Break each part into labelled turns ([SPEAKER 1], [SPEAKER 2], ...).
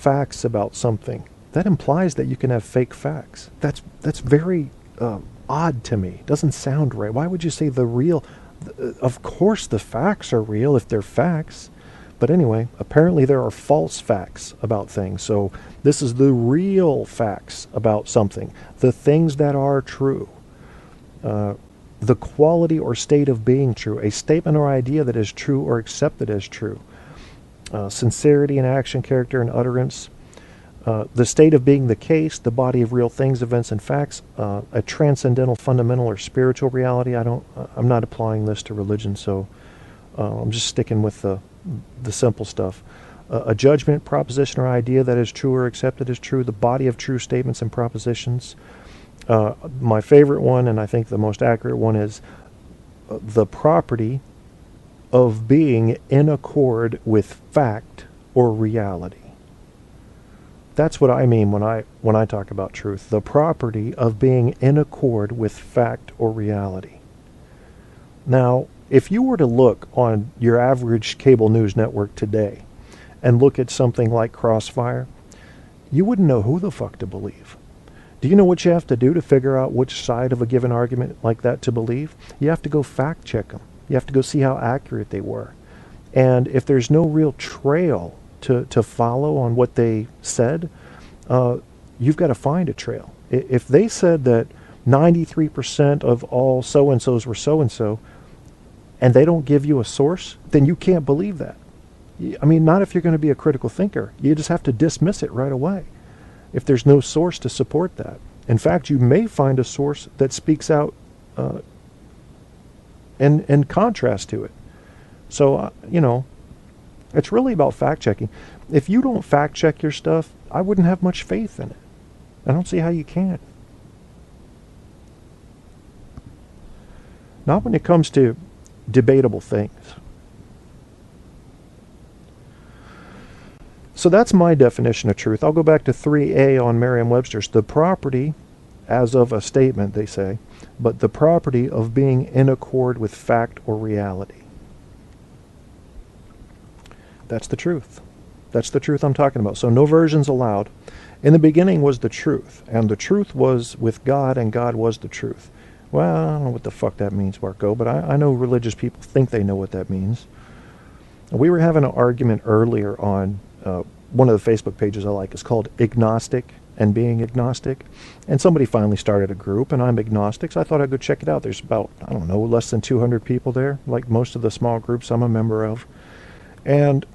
[SPEAKER 1] facts about something, that implies that you can have fake facts. That's very odd to me. Doesn't sound right. Why would you say the real? Of course the facts are real if they're facts. But anyway, apparently there are false facts about things. So this is the real facts about something. The things that are true. The quality or state of being true. A statement or idea that is true or accepted as true. Sincerity in action, character, and utterance. The state of being the case, the body of real things, events, and facts. A transcendental, fundamental, or spiritual reality. I'm not applying this to religion, so I'm just sticking with the simple stuff. A judgment, proposition, or idea that is true or accepted as true. The body of true statements and propositions. My favorite one, and I think the most accurate one, is the property of being in accord with fact or reality. That's what I mean when I talk about truth. The property of being in accord with fact or reality. Now, if you were to look on your average cable news network today and look at something like Crossfire, you wouldn't know who the fuck to believe. Do you know what you have to do to figure out which side of a given argument like that to believe? You have to go fact check them. You have to go see how accurate they were. And if there's no real trail to follow on what they said, you've got to find a trail. If they said that 93% of all so-and-sos were so-and-so, and they don't give you a source, then you can't believe that. I mean, not if you're going to be a critical thinker. You just have to dismiss it right away if there's no source to support that. In fact, you may find a source that speaks out in contrast to it. So, it's really about fact-checking. If you don't fact-check your stuff, I wouldn't have much faith in it. I don't see how you can. Not when it comes to debatable things. So that's my definition of truth. I'll go back to 3A on Merriam-Webster's. The property, as of a statement, they say, but the property of being in accord with fact or reality. That's the truth. That's the truth I'm talking about. So no versions allowed. In the beginning was the truth, and the truth was with God, and God was the truth. Well, I don't know what the fuck that means, Marco, but I know religious people think they know what that means. We were having an argument earlier on one of the Facebook pages I like. It's called Agnostic and Being Agnostic. And somebody finally started a group, and I'm agnostic, so I thought I'd go check it out. There's about, I don't know, less than 200 people there, like most of the small groups I'm a member of. And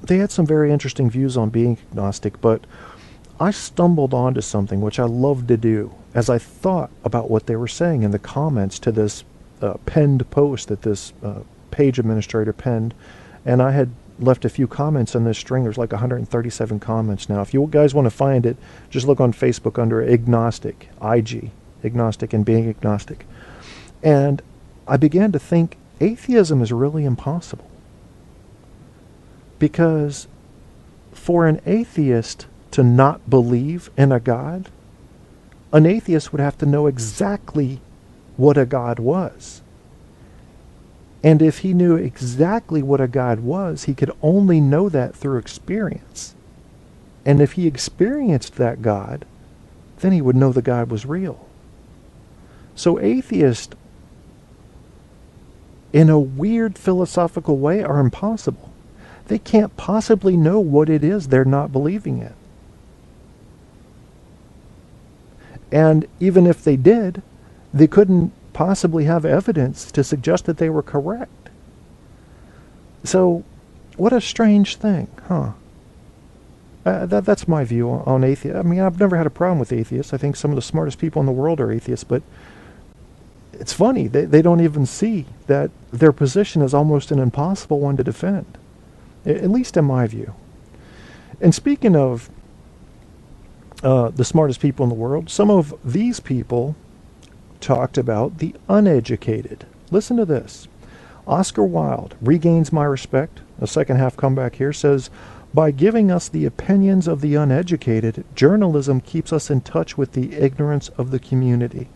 [SPEAKER 1] they had some very interesting views on being agnostic, but I stumbled onto something which I love to do as I thought about what they were saying in the comments to this penned post that this page administrator penned. And I had left a few comments in this string. There's like 137 comments now. If you guys want to find it, just look on Facebook under Agnostic, IG, Agnostic and Being Agnostic. And I began to think atheism is really impossible. Because for an atheist to not believe in a God, an atheist would have to know exactly what a God was. And if he knew exactly what a God was, he could only know that through experience. And if he experienced that God, then he would know the God was real. So atheists, in a weird philosophical way, are impossible. They can't possibly know what it is they're not believing in. And even if they did, they couldn't possibly have evidence to suggest that they were correct. So, what a strange thing, huh? That's my view on atheists. I mean, I've never had a problem with atheists. I think some of the smartest people in the world are atheists, but it's funny. They don't even see that their position is almost an impossible one to defend, at least in my view. And speaking of the smartest people in the world, some of these people talked about the uneducated. Listen to this. Oscar Wilde, Regains My Respect, a second half comeback here, says, by giving us the opinions of the uneducated, journalism keeps us in touch with the ignorance of the community.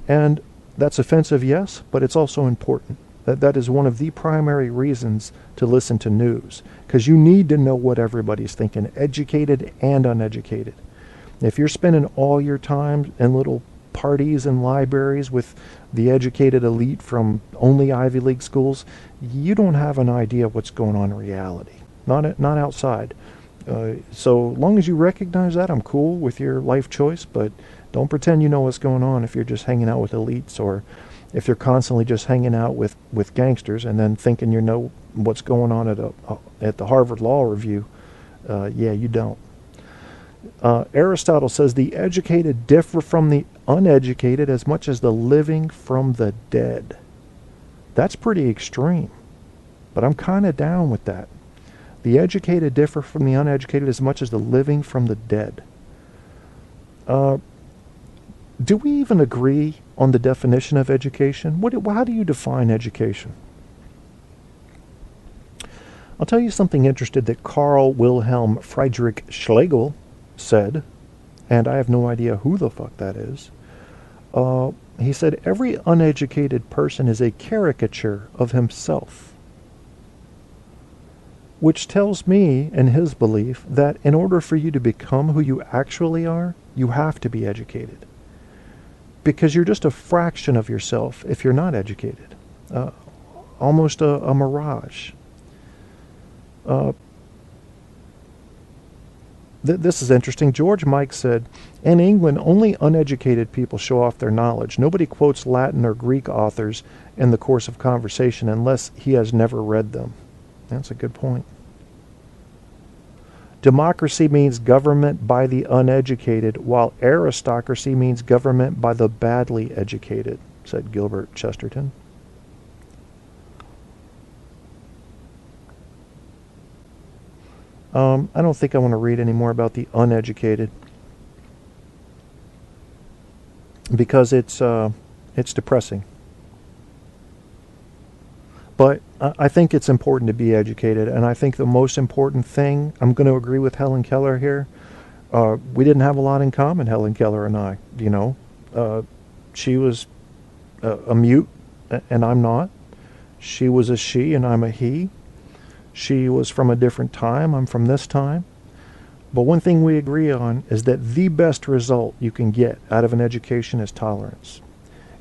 [SPEAKER 1] And that's offensive, yes, but it's also important. That is one of the primary reasons to listen to news, because you need to know what everybody's thinking, educated and uneducated. If you're spending all your time in little parties and libraries with the educated elite from only Ivy League schools, you don't have an idea of what's going on in reality. Not outside. So long as you recognize that, I'm cool with your life choice, but don't pretend you know what's going on if you're just hanging out with elites, or if you're constantly just hanging out with gangsters and then thinking you know what's going on at the Harvard Law Review. Yeah, you don't. Aristotle says the educated differ from the uneducated as much as the living from the dead. That's pretty extreme, but I'm kind of down with that. The educated differ from the uneducated as much as the living from the dead. Do we even agree on the definition of education? How do you define education? I'll tell you something interesting that Carl Wilhelm Friedrich Schlegel said, and I have no idea who the fuck that is. He said, every uneducated person is a caricature of himself. Which tells me, in his belief, that in order for you to become who you actually are, you have to be educated. Because you're just a fraction of yourself if you're not educated. Almost a mirage. This is interesting. George Mike said, in England, only uneducated people show off their knowledge. Nobody quotes Latin or Greek authors in the course of conversation unless he has never read them. That's a good point. Democracy means government by the uneducated, while aristocracy means government by the badly educated, said Gilbert Chesterton. I don't think I want to read any more about the uneducated, because it's depressing. But I think it's important to be educated, and I think the most important thing, I'm going to agree with Helen Keller here. We didn't have a lot in common, Helen Keller and I. You know, she was a mute, and I'm not. She was a she, and I'm a he. She was from a different time. I'm from this time. But one thing we agree on is that the best result you can get out of an education is tolerance.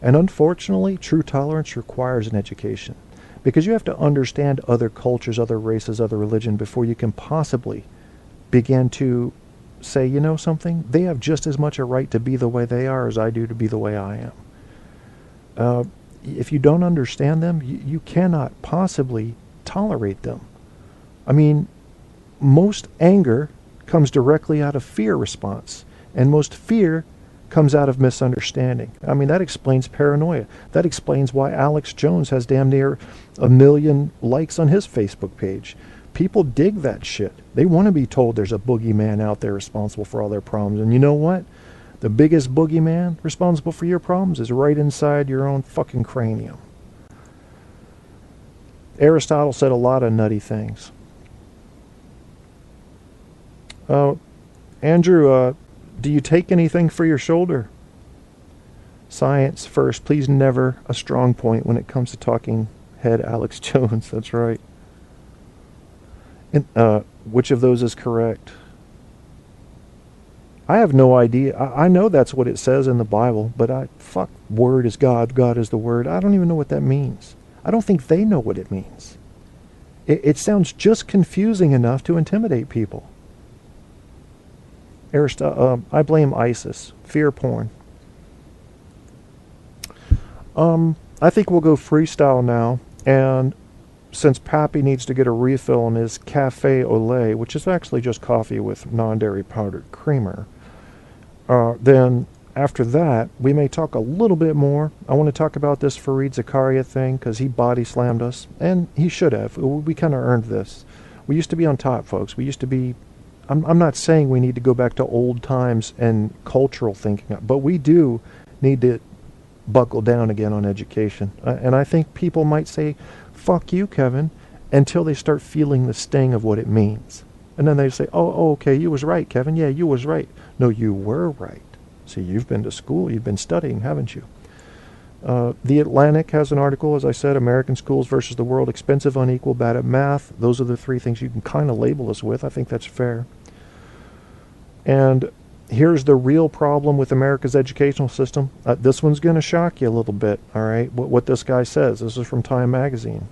[SPEAKER 1] And unfortunately, true tolerance requires an education. Because you have to understand other cultures, other races, other religion before you can possibly begin to say, you know something? They have just as much a right to be the way they are as I do to be the way I am. If you don't understand them, you cannot possibly tolerate them. I mean, most anger comes directly out of fear response, and most fear comes out of misunderstanding. I mean, that explains paranoia. That explains why Alex Jones has damn near 1 million likes on his Facebook page. People dig that shit. They want to be told there's a boogeyman out there responsible for all their problems. And you know what? The biggest boogeyman responsible for your problems is right inside your own fucking cranium. Aristotle said a lot of nutty things. Andrew, do you take anything for your shoulder? Science first. Please never a strong point when it comes to talking head Alex Jones. That's right. And, which of those is correct? I have no idea. I know that's what it says in the Bible, but fuck, word is God, God is the word. I don't even know what that means. I don't think they know what it means. It sounds just confusing enough to intimidate people. I blame ISIS. Fear porn. I think we'll go freestyle now. And since Pappy needs to get a refill on his Cafe au lait, which is actually just coffee with non-dairy powdered creamer, then after that, we may talk a little bit more. I want to talk about this Fareed Zakaria thing because he body slammed us. And he should have. We kind of earned this. We used to be on top, folks. We used to be... I'm not saying we need to go back to old times and cultural thinking, but we do need to buckle down again on education. And I think people might say, fuck you, Kevin, until they start feeling the sting of what it means. And then they say, oh, okay, you was right, Kevin. Yeah, you was right. No, you were right. See, you've been to school. You've been studying, haven't you? The Atlantic has an article, as I said, American Schools versus the World, Expensive, Unequal, Bad at Math. Those are the three things you can kind of label us with. I think that's fair. And here's the real problem with America's educational system. This one's going to shock you a little bit, all right, what this guy says. This is from Time Magazine.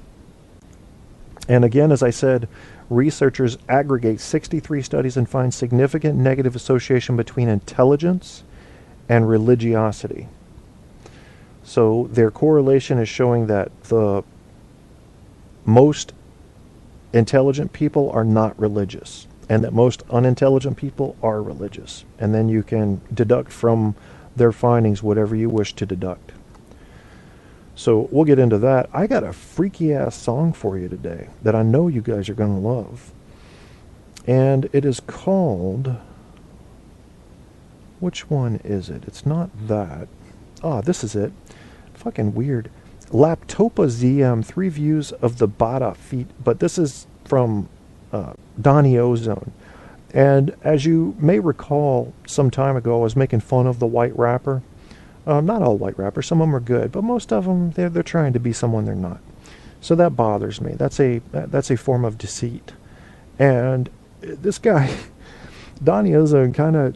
[SPEAKER 1] And again, as I said, researchers aggregate 63 studies and find significant negative association between intelligence and religiosity. So their correlation is showing that the most intelligent people are not religious, and that most unintelligent people are religious. And then you can deduct from their findings whatever you wish to deduct. So we'll get into that. I got a freaky ass song for you today that I know you guys are going to love. And it is called... Which one is it? It's not that. Ah, this is it. Fucking weird. Laptopa ZM, 3 views of the Bada feat. But this is from Donnie Ozone. And as you may recall, some time ago, I was making fun of the white rapper. Not all white rappers. Some of them are good. But most of them, they're trying to be someone they're not. So that bothers me. That's a form of deceit. And this guy, Donnie Ozone, kind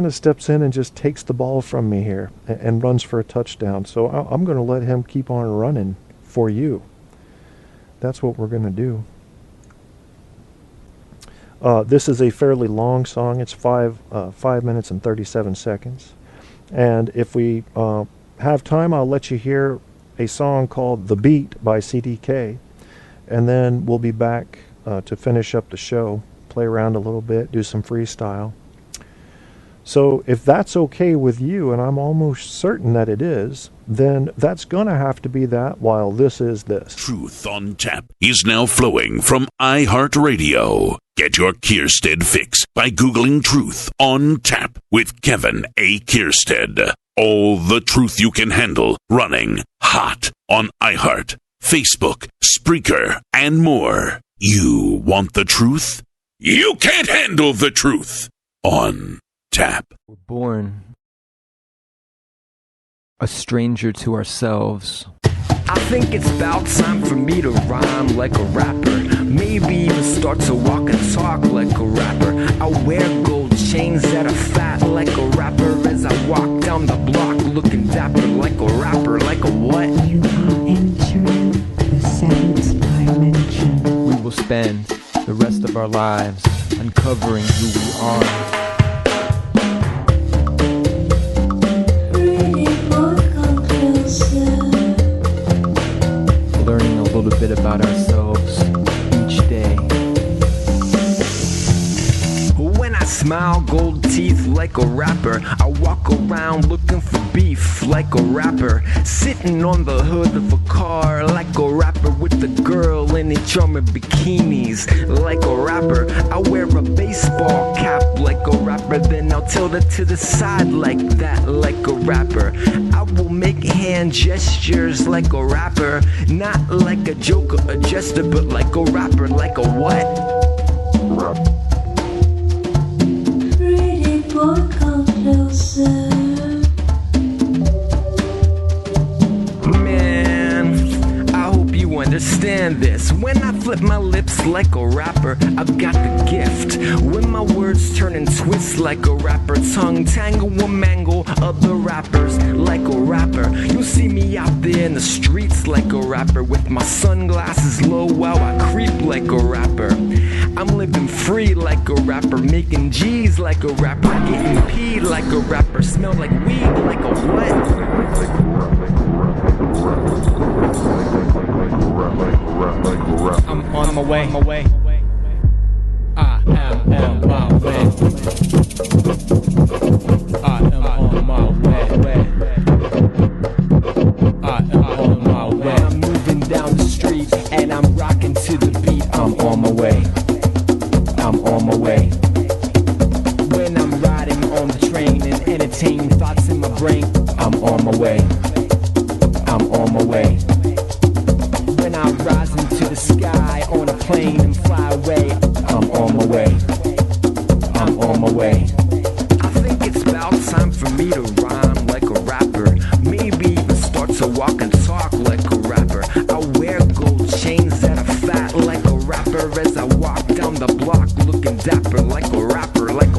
[SPEAKER 1] of steps in and just takes the ball from me here and runs for a touchdown. So I'm going to let him keep on running for you. That's what we're going to do. This is a fairly long song. It's 5 minutes and 37 seconds. And if we have time, I'll let you hear a song called The Beat by CDK. And then we'll be back to finish up the show, play around a little bit, do some freestyle. So if that's okay with you, and I'm almost certain that it is, then that's going to have to be that while this is this.
[SPEAKER 2] Truth on Tap is now flowing from iHeartRadio. Get your Kierstead fix by Googling Truth on Tap with Kevin A. Kierstead. All the truth you can handle running hot on iHeart, Facebook, Spreaker, and more. You want the truth? You can't handle the truth on Tap.
[SPEAKER 3] We're born a stranger to ourselves.
[SPEAKER 4] I think it's about time for me to rhyme like a rapper. Maybe even start to walk and talk like a rapper. I wear gold chains that are fat like a rapper as I walk down the block looking dapper like a rapper. Like a what?
[SPEAKER 5] You are entering the 7th dimension.
[SPEAKER 3] We will spend the rest of our lives uncovering who we are. Learning a little bit about ourselves each day.
[SPEAKER 4] When I smile, gold teeth like a rapper. I walk around looking for beef like a rapper. Sitting on the hood of a car like a rapper with a girl in a charming bikinis like a rapper. I wear a baseball cap like a rapper. Then I'll tilt it to the side like that like a rapper. I will make hand gestures like a rapper. Not like a joker, a jester, but like a rapper. Like a what?
[SPEAKER 5] Pretty boy, come closer.
[SPEAKER 4] Man, I hope you understand this. When I flip my lips like a rapper, I've got the gift. When my words turn and twist like a rapper, tongue tangle or mangle other rappers like a rapper. You'll see me out there in the streets like a rapper, with my sunglasses low while I creep like a rapper. I'm living free like a rapper, making G's like a rapper, getting peed like a rapper, smell like weed like a what?
[SPEAKER 3] I'm on my way. I am on my way. I am on my way. I am on my way.
[SPEAKER 4] I'm moving down the street and I'm rocking to the beat. I'm on my way. I'm on my way. When I'm riding on the train and entertaining thoughts in my brain, I'm on my way. I'm on my way. When I rise into the sky on a plane and fly away, I'm on my way. I'm on my way. I think it's about time for me to rhyme like a rapper. Maybe even start to walk and talk like a rapper. I wear gold chains that are fat like a rapper as I walk down the block looking dapper like a rapper, like